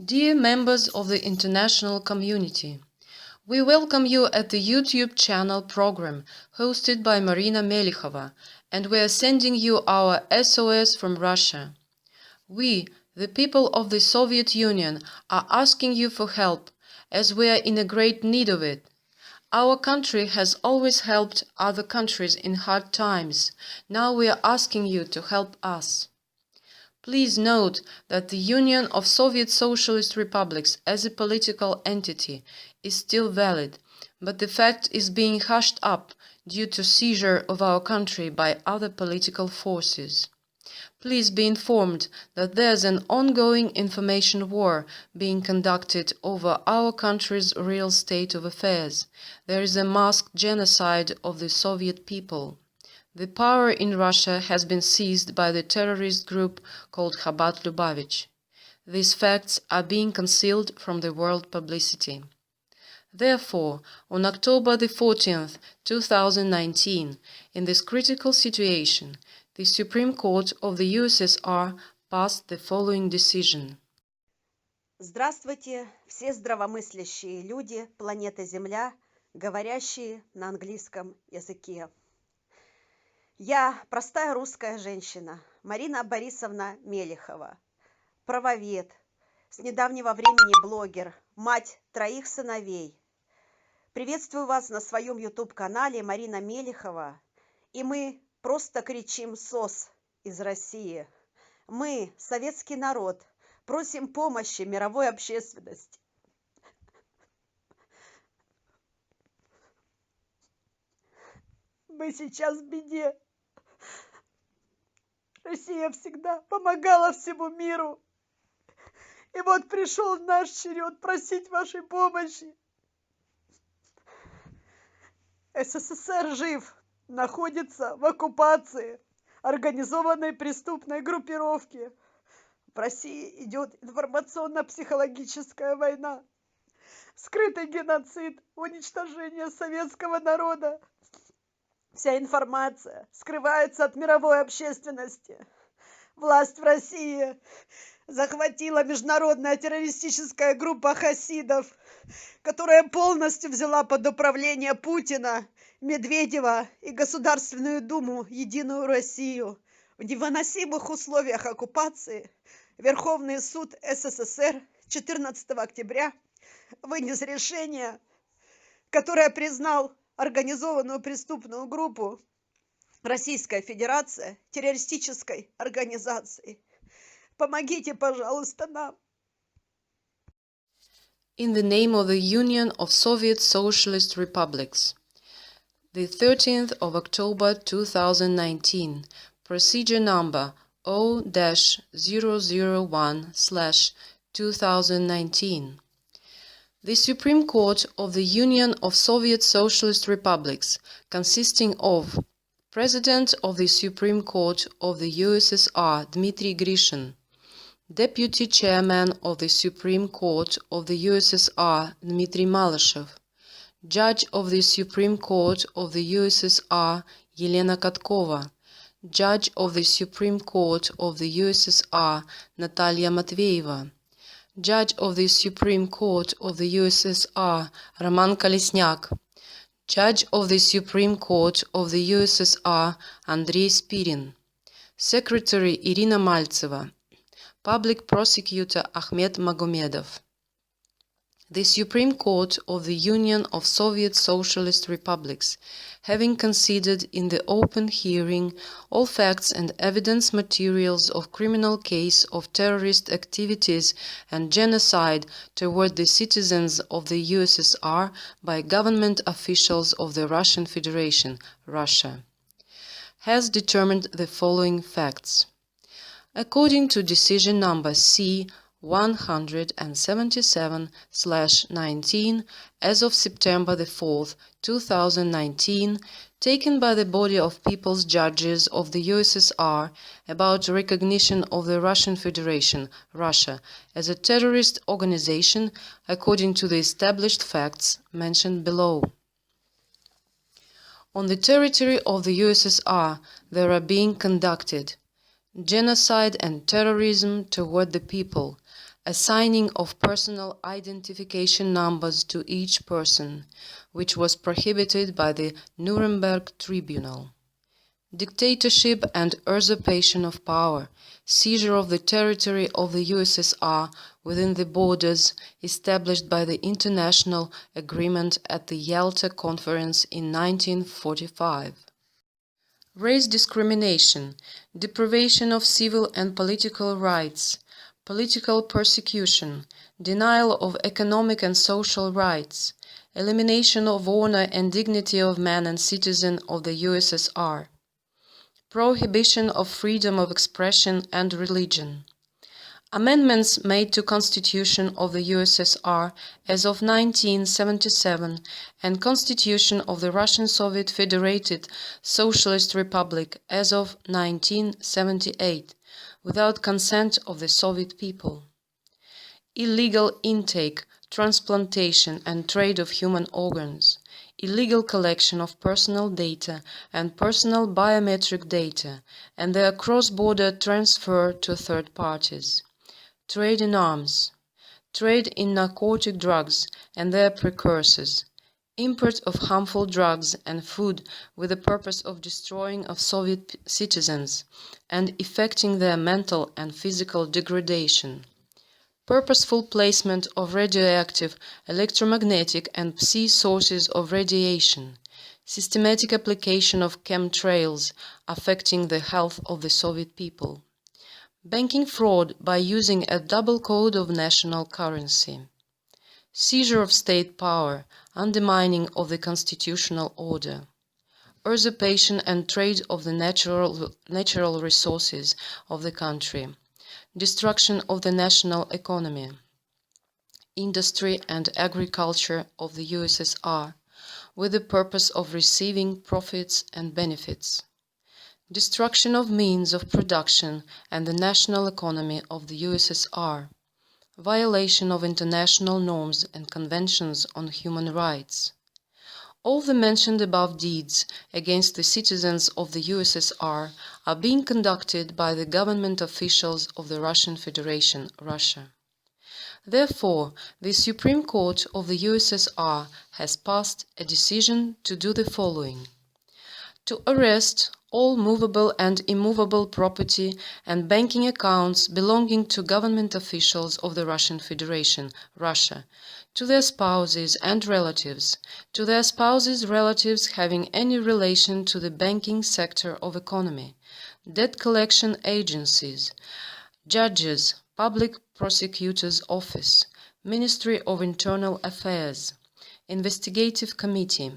Dear members of the international community, we welcome you at the YouTube channel program hosted by Marina Melikhova, and we are sending you our SOS from Russia. We, the people of the Soviet Union, are asking you for help, as we are in a great need of it. Our country has always helped other countries in hard times. Now we are asking you to help us. Please note that the Union of Soviet Socialist Republics as a political entity is still valid, but the fact is being hushed up due to seizure of our country by other political forces. Please be informed that there's an ongoing information war being conducted over our country's real state of affairs. There is a masked genocide of the Soviet people. The power in Russia has been seized by the terrorist group called Khabat Lubavitch. These facts are being concealed from the world publicity. Therefore, on October the 14th, 2019, in this critical situation, the Supreme Court of the USSR passed the following decision. Здравствуйте, все здравомыслящие люди планеты Земля, говорящие на английском языке. Я простая русская женщина, Марина Борисовна Мелихова, правовед, с недавнего времени блогер, мать 3 сыновей. Приветствую вас на своем YouTube-канале Марина Мелихова, и мы просто кричим СОС из России. Мы, советский народ, просим помощи мировой общественности. Мы сейчас в беде. Россия всегда помогала всему миру. И вот пришел наш черед просить вашей помощи. СССР жив, находится в оккупации организованной преступной группировки. В России идет информационно-психологическая война, скрытый геноцид, уничтожение советского народа. Вся информация скрывается от мировой общественности. Власть в России захватила международная террористическая группа хасидов, которая полностью взяла под управление Путина, Медведева и Государственную Думу «Единую Россию». В невыносимых условиях оккупации Верховный суд СССР 14 октября вынес решение, которое признал организованную преступную группу Российская Федерация террористической организацией. Помогите, пожалуйста, нам. In the name of the Union of Soviet Socialist Republics, the 13th of October 2019, procedure number O-001/2019. The Supreme Court of the Union of Soviet Socialist Republics, consisting of President of the Supreme Court of the USSR Dmitry Grishin, Deputy Chairman of the Supreme Court of the USSR Dmitry Malyshev, Judge of the Supreme Court of the USSR Yelena Katkova, Judge of the Supreme Court of the USSR Natalia Matveyeva, Judge of the Supreme Court of the USSR Roman Kolesnyak, Judge of the Supreme Court of the USSR Andrei Spirin, Secretary Irina Maltseva, Public Prosecutor Ahmed Magomedov. The Supreme Court of the Union of Soviet Socialist Republics, having considered in the open hearing all facts and evidence materials of criminal case of terrorist activities and genocide toward the citizens of the USSR by government officials of the Russian Federation, Russia, has determined the following facts. According to decision number C-177/19 as of September the 4th, 2019, taken by the body of People's Judges of the USSR about recognition of the Russian Federation, Russia, as a terrorist organization according to the established facts mentioned below. On the territory of the USSR, there are being conducted genocide and terrorism toward the people, assigning of personal identification numbers to each person, which was prohibited by the Nuremberg Tribunal. Dictatorship and usurpation of power, seizure of the territory of the USSR within the borders established by the international agreement at the Yalta Conference in 1945. Race discrimination, deprivation of civil and political rights, political persecution, denial of economic and social rights, elimination of honor and dignity of man and citizen of the USSR, prohibition of freedom of expression and religion. Amendments made to Constitution of the USSR as of 1977 and Constitution of the Russian Soviet Federated Socialist Republic as of 1978, without consent of the Soviet people. Illegal intake, transplantation and trade of human organs. Illegal collection of personal data and personal biometric data and their cross-border transfer to third parties. Trade in arms. Trade in narcotic drugs and their precursors. Import of harmful drugs and food with the purpose of destroying of Soviet citizens and effecting their mental and physical degradation. Purposeful placement of radioactive, electromagnetic and psi sources of radiation, systematic application of chemtrails affecting the health of the Soviet people, banking fraud by using a double code of national currency, seizure of state power, undermining of the constitutional order, usurpation and trade of the natural resources of the country, destruction of the national economy, industry and agriculture of the USSR with the purpose of receiving profits and benefits, destruction of means of production and the national economy of the USSR, violation of international norms and conventions on human rights. All the mentioned above deeds against the citizens of the USSR are being conducted by the government officials of the Russian Federation, Russia. Therefore, the Supreme Court of the USSR has passed a decision to do the following: to arrest all movable and immovable property and banking accounts belonging to government officials of the Russian Federation, Russia, to their spouses and relatives, to their spouses' relatives having any relation to the banking sector of economy, debt collection agencies, judges, public prosecutor's office, Ministry of Internal Affairs, investigative committee,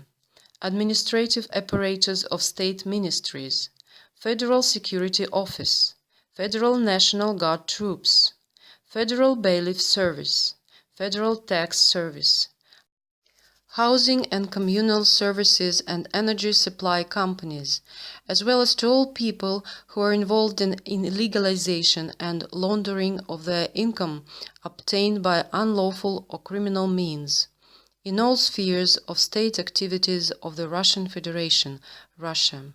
administrative apparatus of state ministries, Federal Security Office, Federal National Guard troops, Federal Bailiff Service, Federal Tax Service, housing and communal services and energy supply companies, as well as to all people who are involved in illegalization and laundering of their income obtained by unlawful or criminal means, in all spheres of state activities of the Russian Federation, Russia,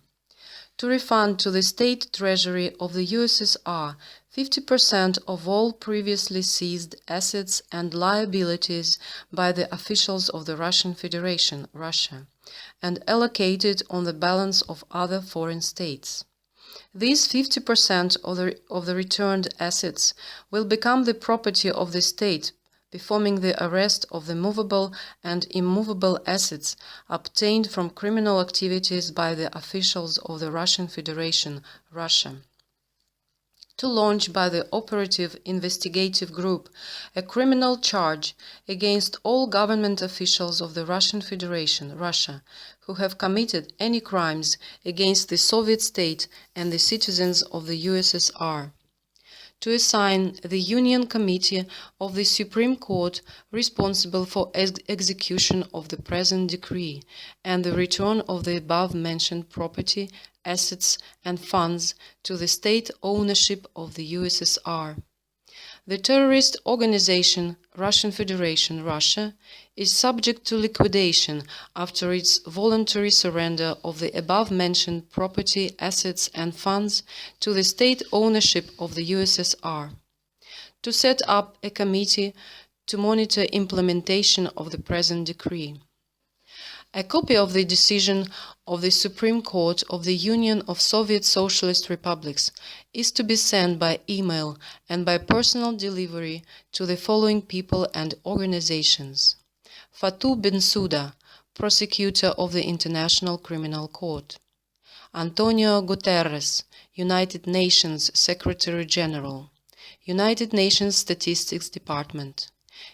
to refund to the state treasury of the USSR 50% of all previously seized assets and liabilities by the officials of the Russian Federation, Russia, and allocated on the balance of other foreign states. These 50% of the returned assets will become the property of the state, performing the arrest of the movable and immovable assets obtained from criminal activities by the officials of the Russian Federation, Russia. To launch by the Operative Investigative Group a criminal charge against all government officials of the Russian Federation, Russia, who have committed any crimes against the Soviet state and the citizens of the USSR. To assign the Union Committee of the Supreme Court responsible for execution of the present decree and the return of the above-mentioned property, assets and funds to the state ownership of the USSR. The terrorist organization Russian Federation, Russia, is subject to liquidation after its voluntary surrender of the above-mentioned property, assets and funds to the state ownership of the USSR. to set up a committee to monitor implementation of the present decree. A copy of the decision of the Supreme Court of the Union of Soviet Socialist Republics is to be sent by email and by personal delivery to the following people and organizations: Fatou Bensouda, prosecutor of the International Criminal Court; Antonio Guterres, United Nations Secretary General, United Nations Statistics Department,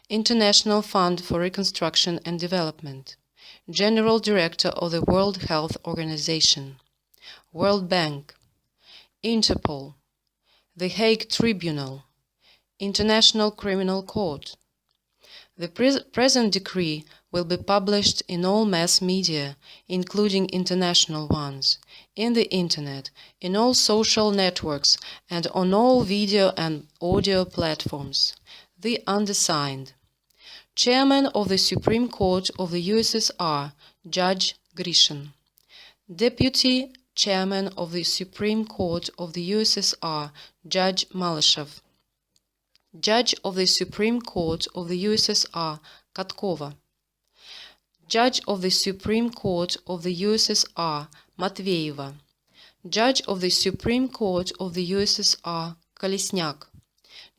International Fund for Reconstruction and Development, General Director of the World Health Organization, World Bank, Interpol, The Hague Tribunal, International Criminal Court. The present decree will be published in all mass media, including international ones, in the Internet, in all social networks, and on all video and audio platforms. The undersigned: Chairman of the Supreme Court of the USSR, Judge Grishin. Deputy Chairman of the Supreme Court of the USSR, Judge Malyshev. Judge of the Supreme Court of the USSR, Katkova. Judge of the Supreme Court of the USSR, Matveyeva. Judge of the Supreme Court of the USSR, Kolesnyak.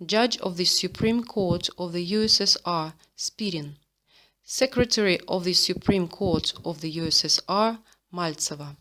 Judge of the Supreme Court of the USSR, Spirin. Secretary of the Supreme Court of the USSR, Maltseva.